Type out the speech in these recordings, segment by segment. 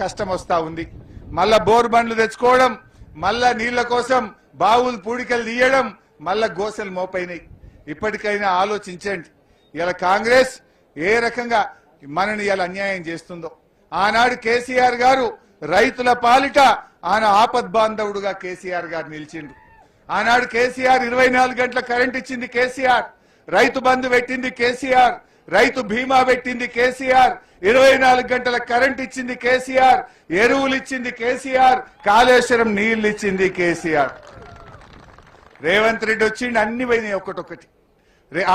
కష్టం వస్తా ఉంది. మళ్ళా బోర్ బండ్లు తెచ్చుకోవడం, మళ్ళా నీళ్ల కోసం బావులు పూడికలు తీయడం, మళ్ళా గోసెలు మోపైనాయి. ఇప్పటికైనా ఆలోచించండి. ఇలా కాంగ్రెస్ ఏ రకంగా మనని ఇలా అన్యాయం చేస్తుందో. ఆనాడు కేసీఆర్ గారు రైతుల పాలిట ఆయన ఆపద్ బాంధవుడుగా కేసీఆర్ గారు నిలిచిండు. ఆనాడు కేసీఆర్ 24 గంటల కరెంట్ ఇచ్చింది కేసీఆర్, రైతు బంధు పెట్టింది కేసీఆర్, రైతు బీమా పెట్టింది కేసీఆర్, 24 గంటల కరెంట్ ఇచ్చింది కేసీఆర్, ఎరువులు ఇచ్చింది కేసీఆర్, కాళేశ్వరం నీళ్లు ఇచ్చింది కేసీఆర్. రేవంత్ రెడ్డి వచ్చిండి, అన్ని పోయినాయి ఒకటొకటి.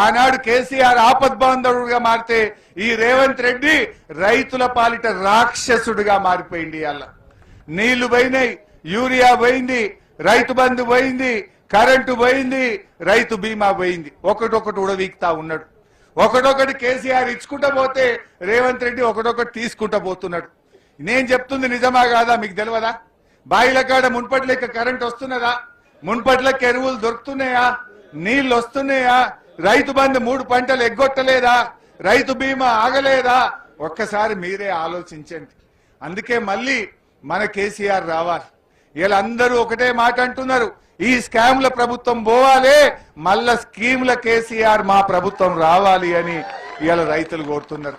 ఆనాడు కేసీఆర్ ఆపద్ బాంధవుడుగా మారితే ఈ రేవంత్ రెడ్డి రైతుల పాలిట రాక్షసుడుగా మారిపోయింది. అలా నీళ్లు పోయినాయి, యూరియా పోయింది, రైతు బంధు పోయింది, కరెంటు పోయింది, రైతు బీమా పోయింది. ఒకటొకటి ఉడవీక్తా ఉన్నాడు. ఒకటొకటి కేసీఆర్ ఇచ్చుకుంటా పోతే రేవంత్ రెడ్డి ఒకటొకటి తీసుకుంటా పోతున్నాడు. నేను చెప్తుంది నిజమా కాదా మీకు తెలియదా? బాయిల కాడ మున్పట్లకి కరెంట్ వస్తున్నదా? మున్పట్లకి ఎరువులు దొరుకుతున్నాయా? నీళ్లు వస్తున్నాయా? రైతు బంధు 3 పంటలు ఎగ్గొట్టలేదా? రైతు బీమా ఆగలేదా? ఒక్కసారి మీరే ఆలోచించండి. అందుకే మళ్ళీ మన కేసీఆర్ రావాలి. వీళ్ళందరూ ఒకటే మాట అంటున్నారు, ఈ స్కామ్ల ప్రభుత్వం పోవాలి, మళ్ళా స్కీమ్ల కేసీఆర్ మా ప్రభుత్వం రావాలి అని ఇవాళ రైతులు కోరుతున్నారు.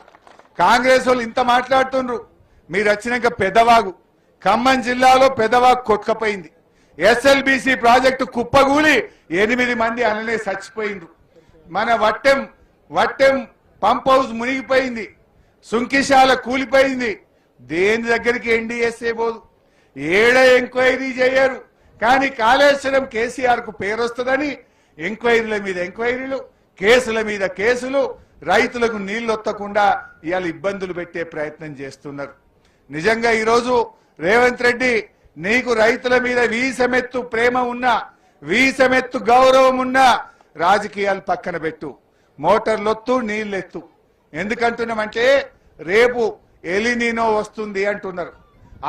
కాంగ్రెస్ వాళ్ళు ఇంత మాట్లాడుతున్నారు. మీరు వచ్చినాక పెదవాగు, ఖమ్మం జిల్లాలో పెదవాగు కొట్టుకపోయింది. ఎస్ఎల్బిసి ప్రాజెక్టు కుప్పగూలి 8 మంది అనలే చచ్చిపోయిండ్రు. మన వట్టెం పంప్ హౌస్ మునిగిపోయింది, సుంకిశాల కూలిపోయింది. దేని దగ్గరికి ఎన్డీఎస్ఏ పోదు, ఏడ ఎంక్వైరీ చేయరు. కానీ కాళేశ్వరం కేసీఆర్ కు పేరు వస్తుందని ఎంక్వైరీల మీద ఎంక్వైరీలు, కేసుల మీద కేసులు, రైతులకు నీళ్లు వత్తకుండా ఇవాళ ఇబ్బందులు పెట్టే ప్రయత్నం చేస్తున్నారు. నిజంగా ఈరోజు రేవంత్ రెడ్డి, నీకు రైతుల మీద వీసమెత్తు ప్రేమ ఉన్నా, వీసమెత్తు గౌరవం ఉన్నా రాజకీయాలు పక్కన పెట్టు, మోటార్లొత్తు, నీళ్ళెత్తు. ఎందుకంటున్నామంటే రేపు ఎలినీనో వస్తుంది అంటున్నారు.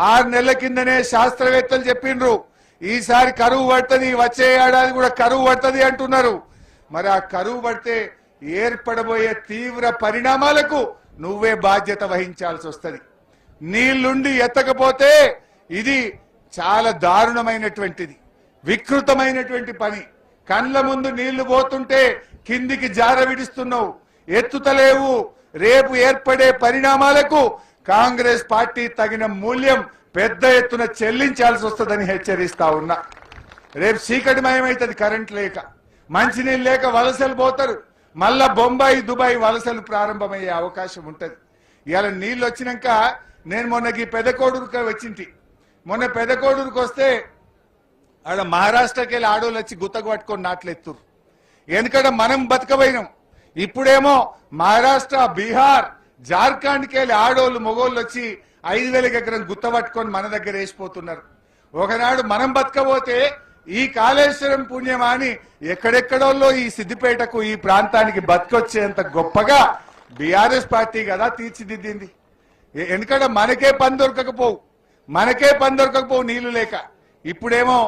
6 నెలల కిందనే శాస్త్రవేత్తలు చెప్పిండ్రు ఈసారి కరువు పడుతుంది, వచ్చే ఏడాది కూడా కరువు పడుతుంది అంటున్నారు. మరి ఆ కరువు పడితే ఏర్పడబోయే తీవ్ర పరిణామాలకు నువ్వే బాధ్యత వహించాల్సి వస్తుంది. నీళ్లుండి ఎత్తకపోతే ఇది చాలా దారుణమైనటువంటిది, వికృతమైనటువంటి పని. కండ్ల ముందు నీళ్లు పోతుంటే కిందికి జార విడుస్తున్నావు, ఎత్తుతలేవు. రేపు ఏర్పడే పరిణామాలకు కాంగ్రెస్ పార్టీ తగిన మూల్యం పెద్ద ఎత్తున చెల్లించాల్సి వస్తుందని హెచ్చరిస్తా ఉన్నా. రేపు చీకటిమయమైతుంది, కరెంట్ లేక, మంచినీళ్ళు లేక వలసలు పోతారు. మళ్ళా బొంబాయి, దుబాయ్ వలసలు ప్రారంభమయ్యే అవకాశం ఉంటది. ఇవాళ నీళ్ళు వచ్చినాక నేను మొన్నకి పెదకోడూరుకి వచ్చింటి. మొన్న పెదకోడూరుకి వస్తే ఆడ మహారాష్ట్రకి వెళ్ళి ఆడోళ్ళు వచ్చి గుత్తకు పట్టుకొని నాట్లెత్తురు. ఎందుకంటే మనం బతకబోయినాం. ఇప్పుడేమో మహారాష్ట్ర, బీహార్, జార్ఖండ్కి వెళ్ళి ఆడోళ్ళు మొగోళ్ళు వచ్చి 5,000 ఎకరం గుత్త పట్టుకొని మన దగ్గర వేసిపోతున్నారు. ఒకనాడు మనం బతకబోతే ఈ కాళేశ్వరం పుణ్యమా అని ఎక్కడెక్కడోళ్ళో ఈ సిద్దిపేటకు, ఈ ప్రాంతానికి బతకొచ్చేంత గొప్పగా బీఆర్ఎస్ పార్టీ కదా తీర్చిదిద్దింది. ఎందుకంటే మనకే పని దొరకకపోవు నీళ్లు లేక. ఇప్పుడేమో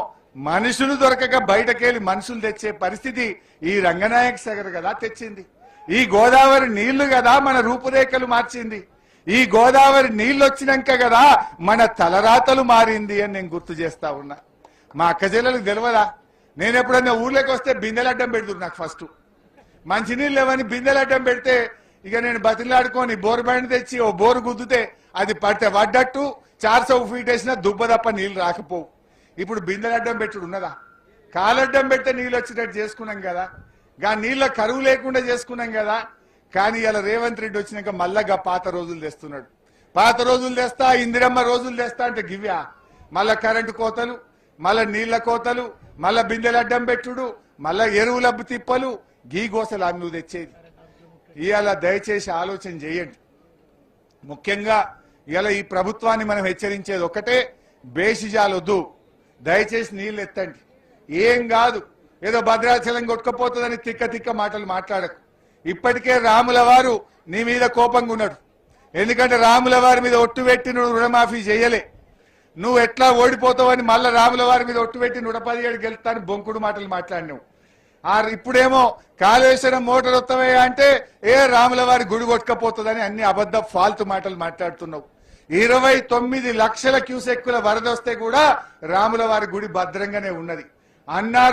మనుషులు దొరకక బయటకెళ్ళి మనుషులు తెచ్చే పరిస్థితి ఈ రంగనాయక సాగర్ కదా తెచ్చింది. ఈ గోదావరి నీళ్లు కదా మన రూపురేఖలు మార్చింది. ఈ గోదావరి నీళ్లు వచ్చినాక కదా మన తలరాతలు మారింది అని నేను గుర్తు చేస్తా ఉన్నా. మా అక్క చెల్లెలకు తెలియదా? నేను ఎప్పుడన్నా ఊర్లోకి వస్తే బిందెలు అడ్డం పెడుతున్నా. నాకు ఫస్ట్ మంచినీళ్ళు లేవని బిందెలు అడ్డం పెడితే ఇక నేను బతిలాడుకొని బోరు బండి తెచ్చి ఓ బోరు గుద్దుతే అది పడితే పడ్డట్టు 400 ఫీట్ వేసినా దుబ్బ తప్ప నీళ్లు రాకపోవు. ఇప్పుడు బిందెలు అడ్డం పెట్టుడు ఉన్నదా? కాలడ్డం పెడితే నీళ్ళు వచ్చేటట్టు చేసుకున్నాం కదా, గా నీళ్ళ కరువు లేకుండా చేసుకున్నాం కదా. కానీ ఇలా రేవంత్ రెడ్డి వచ్చినాక మళ్ళా పాత రోజులు తెస్తున్నాడు. పాత రోజులు తెస్తా, ఇందిరమ్మ రోజులు తెస్తా అంటే గివ్యా మళ్ళా కరెంటు కోతలు, మళ్ళా నీళ్ల కోతలు, మళ్ళా బిందెలు అడ్డం పెట్టుడు, మళ్ళా ఎరువులబ్బు తిప్పలు, గీ గోసలు అవి నువ్వు తెచ్చేది. ఇవాళ దయచేసి ఆలోచన చేయండి. ముఖ్యంగా ఇలా ఈ ప్రభుత్వాన్ని మనం హెచ్చరించేది ఒకటే, బేషిజాలొద్దు, దయచేసి నీళ్లు ఎత్తండి. ఏం కాదు, ఏదో భద్రాచలం కొట్టుకపోతుందని తిక్క మాటలు మాట్లాడకు. ఇప్పటికే రాముల వారు నీ మీద కోపంగా ఉన్నాడు. ఎందుకంటే రాముల వారి మీద ఒట్టు పెట్టి నువ్వు రుణమాఫీ చేయలే. నువ్వు ఎట్లా ఓడిపోతావని మళ్ళా రాముల వారి మీద ఒట్టు పెట్టి 117 గెలుస్తాను బొంకుడు మాటలు మాట్లాడినావు. ఇప్పుడేమో కాళేశ్వరం మోటార్ వస్తావయ్యా అంటే రాముల వారి గుడి కొట్టుకపోతుందని అన్ని అబద్ధ ఫాల్తు మాటలు మాట్లాడుతున్నావు. 29 లక్షల క్యూసెక్కుల వరద వస్తే కూడా రాముల వారి గుడి భద్రంగానే ఉన్నది అన్నారు.